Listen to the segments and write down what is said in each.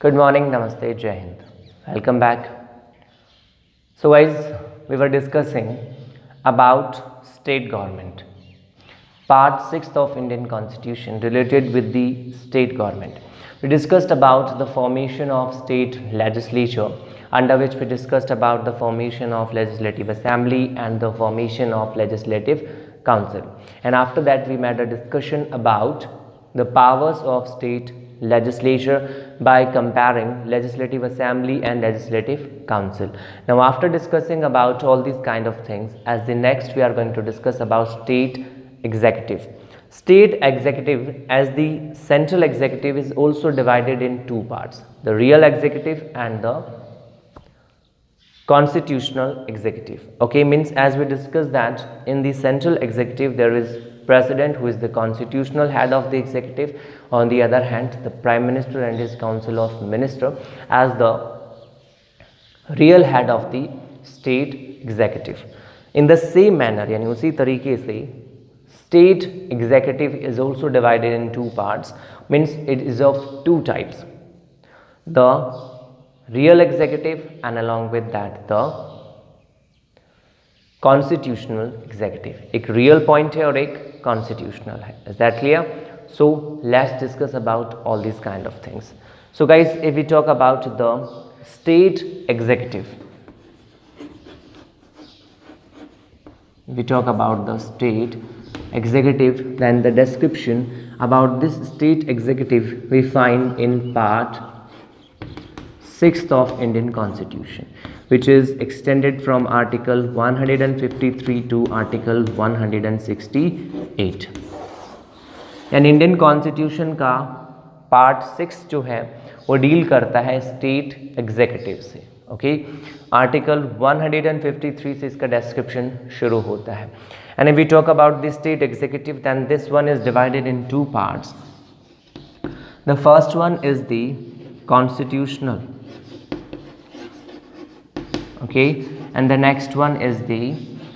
Good morning, Namaste, Jai Hind. Welcome back. So guys, we were discussing about state government. Part 6th of Indian Constitution related with the state government. We discussed about the formation of state legislature, under which we discussed about the formation of legislative assembly and the formation of legislative council. And after that we made a discussion about the powers of state legislature by comparing legislative assembly and legislative council. Now after discussing about all these kind of things, as the next we are going to discuss about state executive. State executive as the central executive is also divided in two parts, the real executive and the constitutional executive. Okay, means as we discussed that in the central executive there is president who is the constitutional head of the executive. On the other hand, the prime minister and his council of minister as the real head of the state executive. In the same manner, यानी उसी तरीके से state executive is also divided in two parts, means it is of two types, the real executive and along with that the constitutional executive. एक real point है और एक constitutional है. Is that clear? So let's discuss about all these kind of things. So guys, if we talk about the state executive, we talk about the state executive, then the description about this state executive we find in part 6th of Indian Constitution, which is extended from article 153 to article 168. यानी Indian constitution का part 6 जो है वो deal करता है state executive से. Okay, article 153 से इसका डिस्क्रिप्शन शुरू होता है. And if we talk about the state executive then this one is divided in two parts. The first one is the constitutional, okay, and the next one is the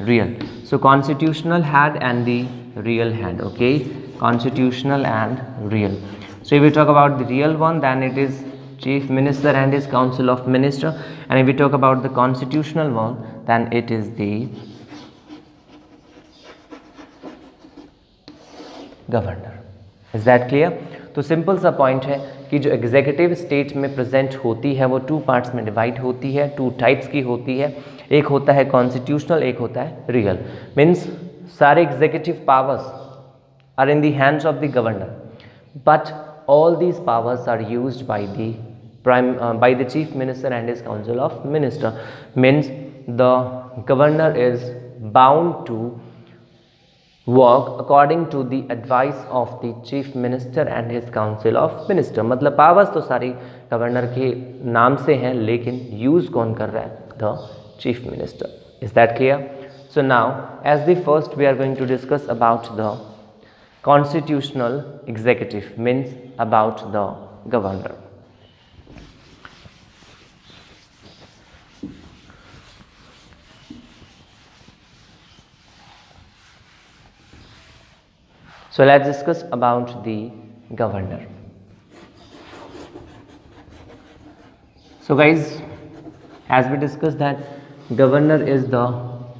real. So constitutional head and the real head. Okay, constitutional and real. So if we talk about the real one, then it is chief minister and his council of minister, and if we talk about the constitutional one, then it is the governor. Is that clear? तो simple सा point है कि जो executive state में present होती है वो two parts में डिवाइड होती है, टू टाइप्स की होती है. एक होता है कॉन्स्टिट्यूशनल, एक होता है रियल. मीन्स सारे executive powers are in the hands of the governor, but all these powers are used by the chief minister and his council of minister. Means the governor is bound to work according to the advice of the chief minister and his council of minister. मतलब powers तो सारी governor के नाम से हैं, लेकिन use कौन कर रहा है? the chief minister. Is that clear? So now as the first we are going to discuss about the constitutional executive, means about the governor. So let's discuss about the governor. So guys, as we discussed that governor is the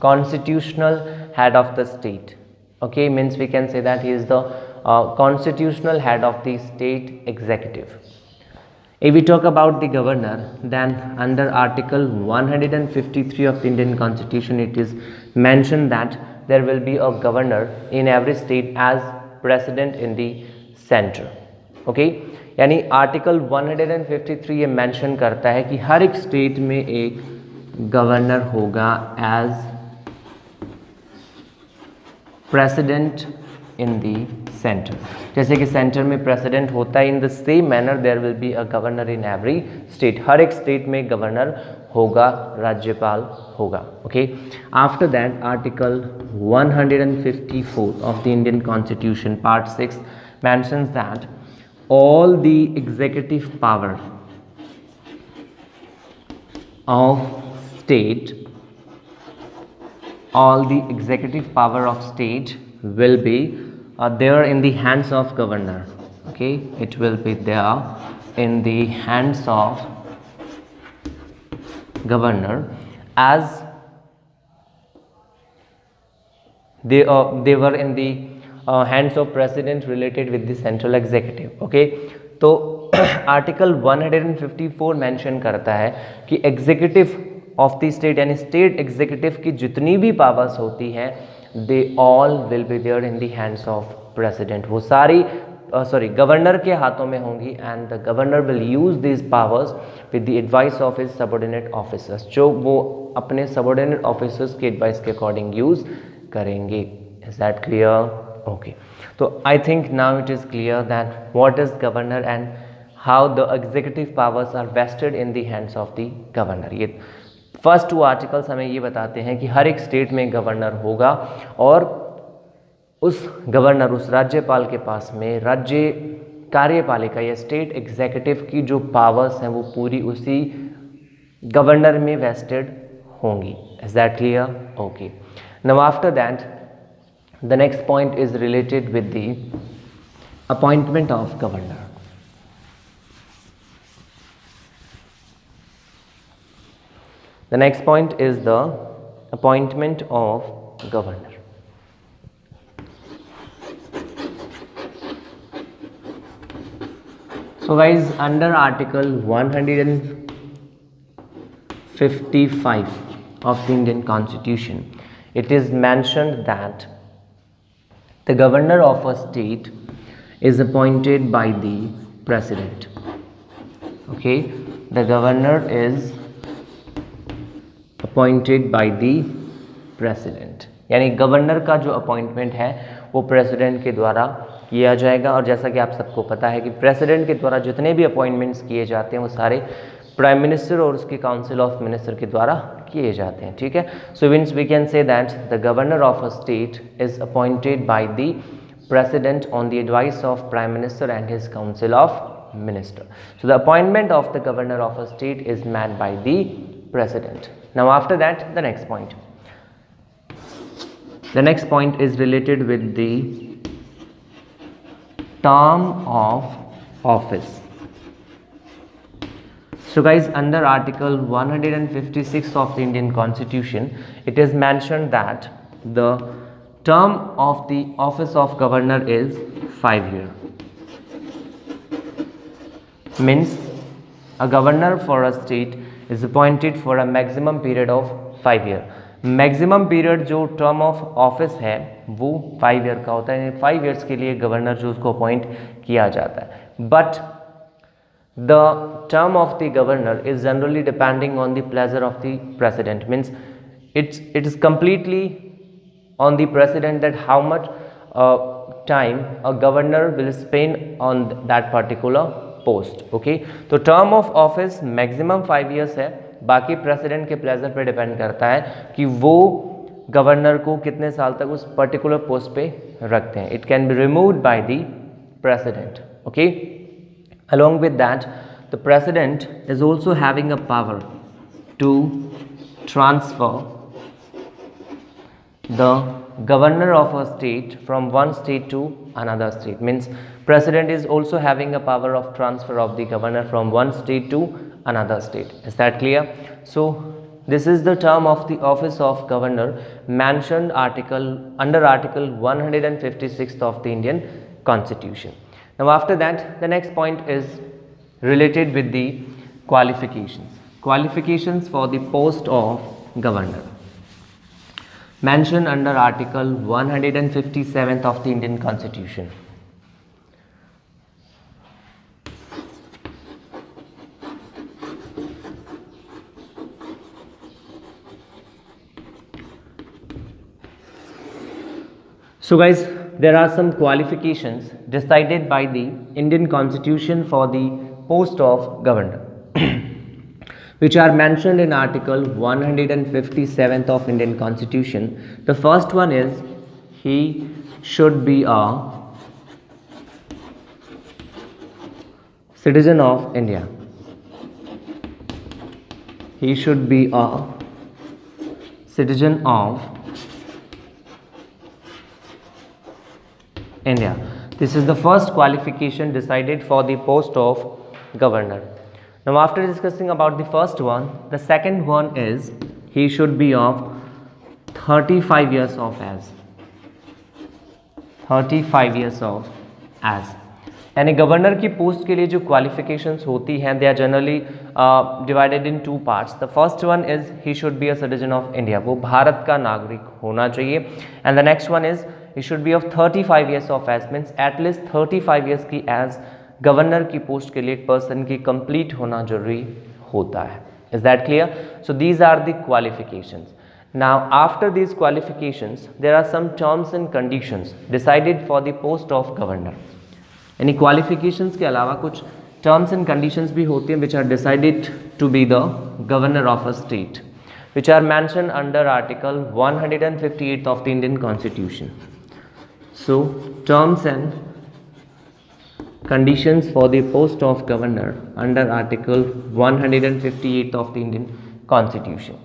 constitutional head of the state. Okay, means we can say that he is the constitutional head of the state executive. If we talk about the governor, then under article 153 of the Indian Constitution it is mentioned that there will be a governor in every state as president in the center. Okay, यानी article 153 ये mention करता है कि हर एक state में एक governor होगा as president in the centre. जैसे कि सेंटर में प्रेसिडेंट होता है, in the same manner there will be a governor in every state. हर एक स्टेट में गवर्नर होगा, राज्यपाल होगा. Okay, after that article 154 of the Indian constitution part 6 mentions that all the executive power of state, all the executive power of state will be there in the hands of governor. Okay, it will be there in the hands of governor as they were in the hands of president related with the central executive. ओके, तो article 154 mention करता है कि executive of the state यानी state executive की जितनी भी powers होती हैं they all will be there in the hands of president, वो सारी गवर्नर के हाथों में होंगी and the governor will use this powers with the advice of his subordinate officers, जो वो अपने सबऑर्डिनेट ऑफिसर्स के एडवाइस के अकॉर्डिंग यूज करेंगे. Is that clear? ओके, तो I think now it is clear that what is governor and how the executive powers are vested in the hands of the governor. ये first 2 articles हमें ये बताते हैं कि हर एक state में गवर्नर होगा और उस गवर्नर, उस राज्यपाल के पास में राज्य कार्यपालिका या स्टेट एग्जीक्यूटिव की जो पावर्स हैं वो पूरी उसी गवर्नर में वेस्टेड होंगी. Is that clear? Okay, now after that the next point is related with the appointment of governor. The next point is the appointment of governor. So guys, under article 155 of the Indian Constitution, it is mentioned that the governor of a state is appointed by the president. Okay, the governor is appointed by the president. यानी governor का जो appointment है वो president के द्वारा किया जाएगा. और जैसा कि आप सबको पता है कि प्रेसिडेंट के द्वारा जितने भी अपॉइंटमेंट्स किए जाते हैं वो सारे प्राइम मिनिस्टर और उसके काउंसिल ऑफ मिनिस्टर के द्वारा किए जाते हैं. ठीक है, so means we can say that the governor of a state is appointed by the president on the advice of prime minister and his council of minister. So the appointment of the governor of a state is made by the president. Now after that the next point. The next point is related with the term of office. So guys, under article 156 of the Indian Constitution, it is mentioned that the term of the office of governor is 5 years. Means a governor for a state is appointed for a maximum period of 5 years. Maximum period जो term of office है वो 5 year का होता है. 5 years के लिए governor जो उसको अपॉइंट किया जाता है. But the term of the governor is generally depending on the pleasure of the president. Means it is completely on the president that how much time a governor will spend on that particular post. Okay, तो term of office maximum 5 years है. बाकी president के pleasure पे depend करता है कि वो governor को कितने साल तक उस पर्टिकुलर पोस्ट पे रखते हैं. It can be removed by the president. Okay, along with that the president is also having a power to transfer the governor of a state from one state to another state. Means president is also having a power of transfer of the governor from one state to another state. Is that clear? So this is the term of the office of governor mentioned under article 156 of the Indian Constitution. Now after that the next point is related with the qualifications for the post of governor mentioned under article 157 of the Indian Constitution. So guys, there are some qualifications decided by the Indian Constitution for the post of governor which are mentioned in article 157th of Indian Constitution. The first one is he should be a citizen of India. He should be a citizen of India. This is the first qualification decided for the post of governor. Now after discussing about the first one, the second one is he should be of 35 years of age. 35 years of age. यानी governor की post के लिए जो qualifications होती हैं they are generally divided in two parts. The first one is he should be a citizen of India, वो भारत का नागरिक होना चाहिए. And the next one is he should be of 35 years of age, means at least 35 years की age governor की post के लिए एक पर्सन की कंप्लीट होना जरूरी होता है. Is that clear? So these are the qualifications. Now after these qualifications there are some terms and conditions decided for the post of governor. यानी क्वालिफिकेशंस के अलावा कुछ टर्म्स एंड कंडीशंस भी होती हैं which are decided to be the governor of a state, which are mention under article 158 of the Indian constitution. So terms and conditions for the post of governor under article 158 of the Indian Constitution.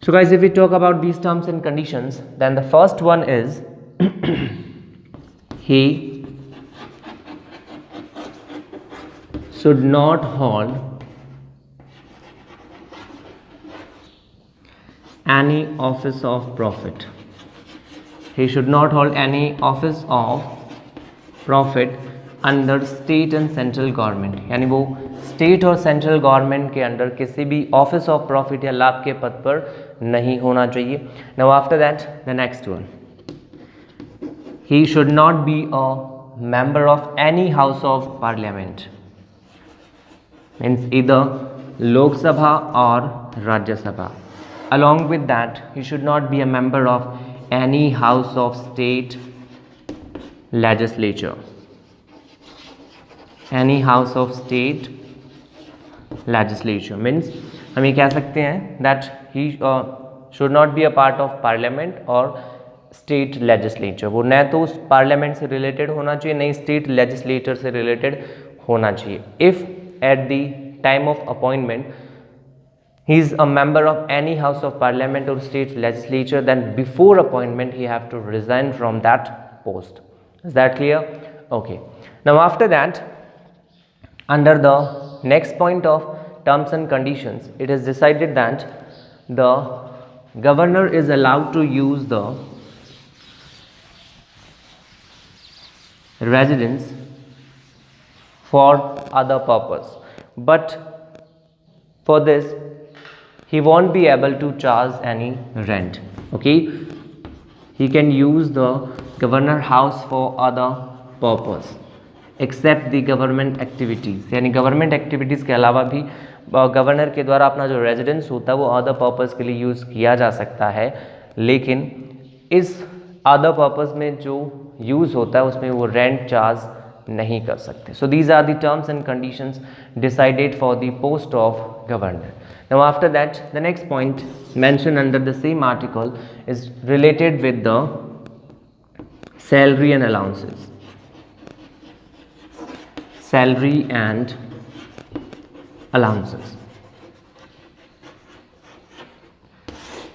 So guys, if we talk about these terms and conditions, then the first one is he should not hold any office of profit. He should not hold any office of profit under state and central government, यानी वो state और central government के under किसी भी office of profit या लाभ के पद पर नहीं होना चाहिए. Now after that the next one, he should not be a member of any house of parliament, means इधर लोकसभा और Rajya Sabha. Along with that he should not be a member of any house of state legislature, any house of state legislature. Means हम ये कह सकते हैं that he should not be a part of parliament और state legislature. वो न तो उस पार्लियामेंट से रिलेटेड होना चाहिए, नहीं स्टेट लेजिस्लेचर से रिलेटेड होना चाहिए. If at the time of appointment he is a member of any house of parliament or state legislature, then before appointment he have to resign from that post. Is that clear? Okay. Now after that, under the next point of terms and conditions, it is decided that the governor is allowed to use the residence for other purpose, but for this he won't be able to charge any rent. Okay, he can use the governor house for other purpose except the government activities. यानी government activities के अलावा भी governor के द्वारा अपना जो residence होता है वो अदर पर्पस के लिए यूज़ किया जा सकता है, लेकिन इस अदर पर्पस में जो यूज़ होता है उसमें वो रेंट चार्ज नहीं कर सकते. So these are the terms and conditions decided for the post of governor. Now after that, the next point mentioned under the same article is related with the salary and allowances. Salary and allowances.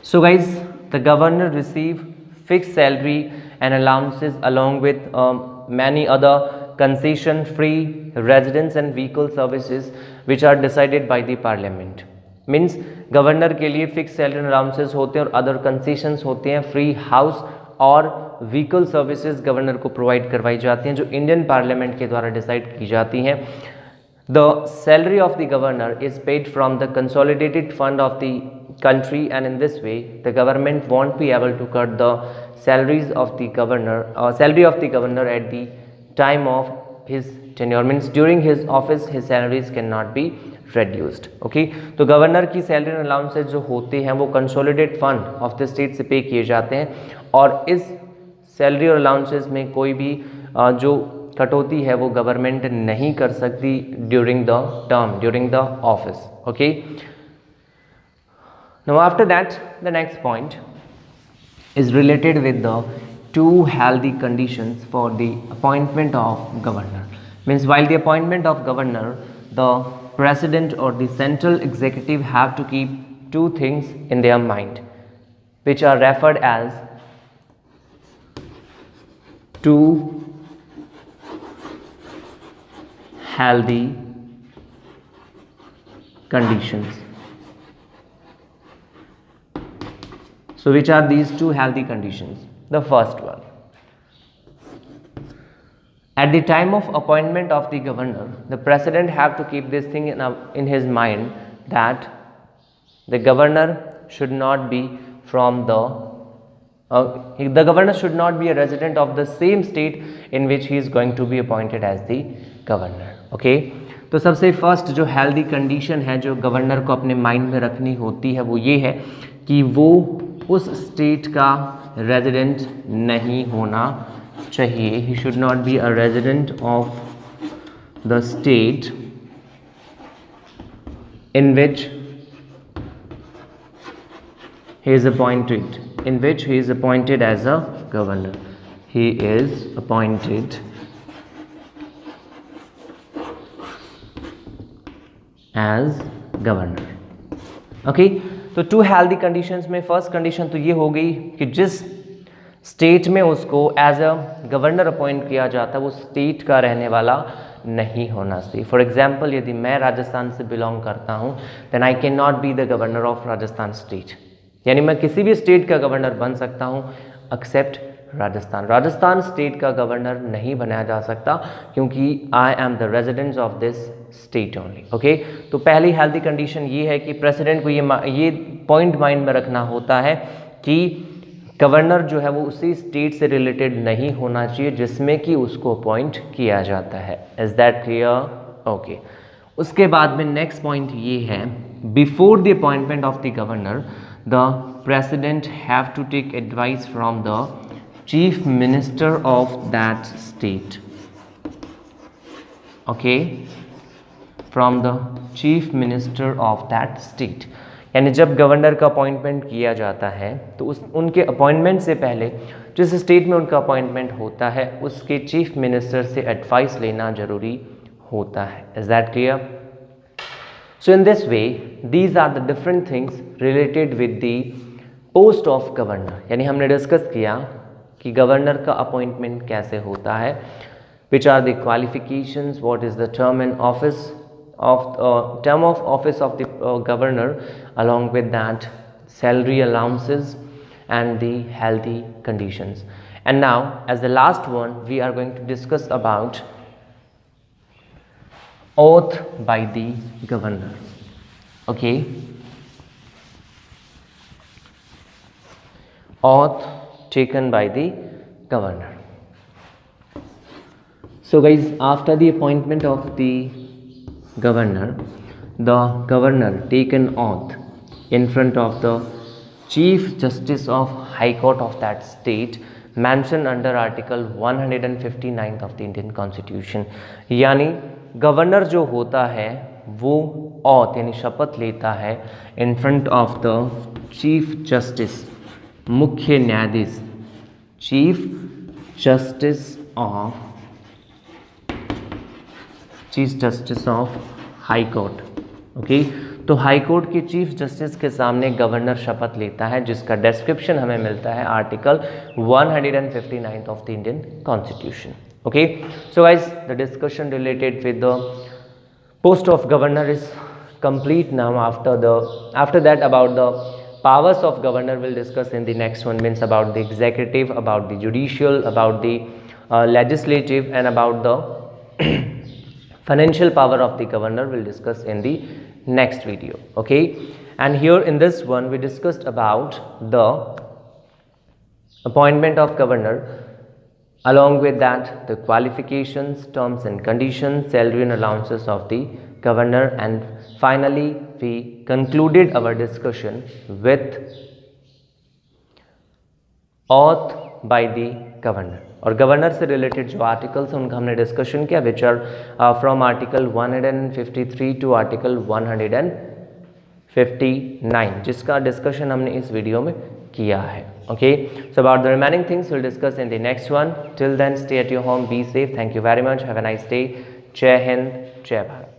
So guys, the governor receive fixed salary and allowances along with many other concession free residence and vehicle services which are decided by the parliament. Means governor के लिए fix salary allowances होते हैं और other concessions होते हैं. Free house और vehicle services governor को provide करवाई जाती हैं जो इंडियन पार्लियामेंट के द्वारा डिसाइड की जाती हैं. The salary of the governor is paid from the consolidated fund of the country, and in this way the government won't be able to cut the salaries of the governor salary of the governor at the time of his tenure. Means during his office his salaries cannot be reduced. Okay, तो governor की salary and allowances जो होते हैं वो consolidate fund of the state से पे किए जाते हैं और इस सैलरी और अलाउंसेज में कोई भी जो कटौती है वो गवर्नमेंट नहीं कर सकती during the term, during the office. Okay, now after that the next point is related with the two healthy conditions for the appointment of governor. Means while the appointment of governor, the president or the central executive have to keep two things in their mind which are referred as two healthy conditions. So which are these two healthy conditions? The first one, at the time of appointment of the governor, the president have to keep this thing in his mind that the governor should not be from the governor should not be a resident of the same state in which he is going to be appointed as the governor. Okay, तो सबसे first जो healthy condition है जो governor को अपने mind में रखनी होती है वो ये है कि वो उस स्टेट का रेजिडेंट नहीं होना चाहिए. He should not be a resident of the state in which he is appointed as a governor. He is appointed as governor. Okay, तो टू हेल्दी कंडीशंस में फर्स्ट कंडीशन तो ये हो गई कि जिस स्टेट में उसको एज अ गवर्नर अपॉइंट किया जाता है वो स्टेट का रहने वाला नहीं होना चाहिए. फॉर एग्जाम्पल, यदि मैं राजस्थान से बिलोंग करता हूँ then I can not be the governor of Rajasthan state. यानी मैं किसी भी स्टेट का गवर्नर बन सकता हूँ एक्सेप्ट राजस्थान स्टेट का गवर्नर नहीं बनाया जा सकता क्योंकि I am the resident of this state only. Okay, तो पहली हेल्दी कंडीशन ये है कि प्रेसिडेंट को ये पॉइंट माइंड में रखना होता है कि गवर्नर जो है वो उसी स्टेट से रिलेटेड नहीं होना चाहिए जिसमें कि उसको अपॉइंट किया जाता है. Is that clear? ओके, उसके बाद में नेक्स्ट पॉइंट ये है, before the appointment of the governor the president have to take advice from the chief minister of that state. Okay, from the chief minister of that state. यानी जब governor का appointment किया जाता है तो उनके अपॉइंटमेंट से पहले जिस स्टेट में उनका अपॉइंटमेंट होता है उसके चीफ मिनिस्टर से एडवाइस लेना जरूरी होता है. Is that clear? So in this way, these are the different things related with the post of governor. यानी हमने डिस्कस किया कि गवर्नर का अपॉइंटमेंट कैसे होता है, which are the qualifications, what is the term of office of the governor, along with that salary allowances and the healthy conditions. And now as the last one we are going to discuss about oath by the governor. Okay, oath taken by the governor. So guys, after the appointment of the governor take an oath in front of the chief justice of high court of that state mentioned under article 159 of the Indian Constitution. यानी governor जो होता है वो auth यानी शपथ लेता है in front of the chief justice, मुख्य न्यायाधीश, chief justice of high court. Okay, तो हाई कोर्ट के चीफ जस्टिस के सामने गवर्नर शपथ लेता है जिसका डिस्क्रिप्शन हमें मिलता है article 159 of the Indian constitution. Okay, so guys, the discussion related with the post of governor is complete now. After that about the powers of governor we'll discuss in the next one, means about the executive, about the judicial, about the legislative, and about the financial power of the governor we'll discuss in the next video. Okay, and here in this one we discussed about the appointment of governor, along with that the qualifications, terms and conditions, salary and allowances of the governor, and finally we concluded our discussion with oath by the governor. और governor से related जो articles हैं उनका हमने discussion किया, which are from article 153 to article 159, जिसका discussion हमने इस वीडियो में किया है. Okay, so about the remaining things we'll discuss in the next one. Till then, stay at your home, be safe. Thank you very much. Have a nice day. Jai Hind, Jai Bharat.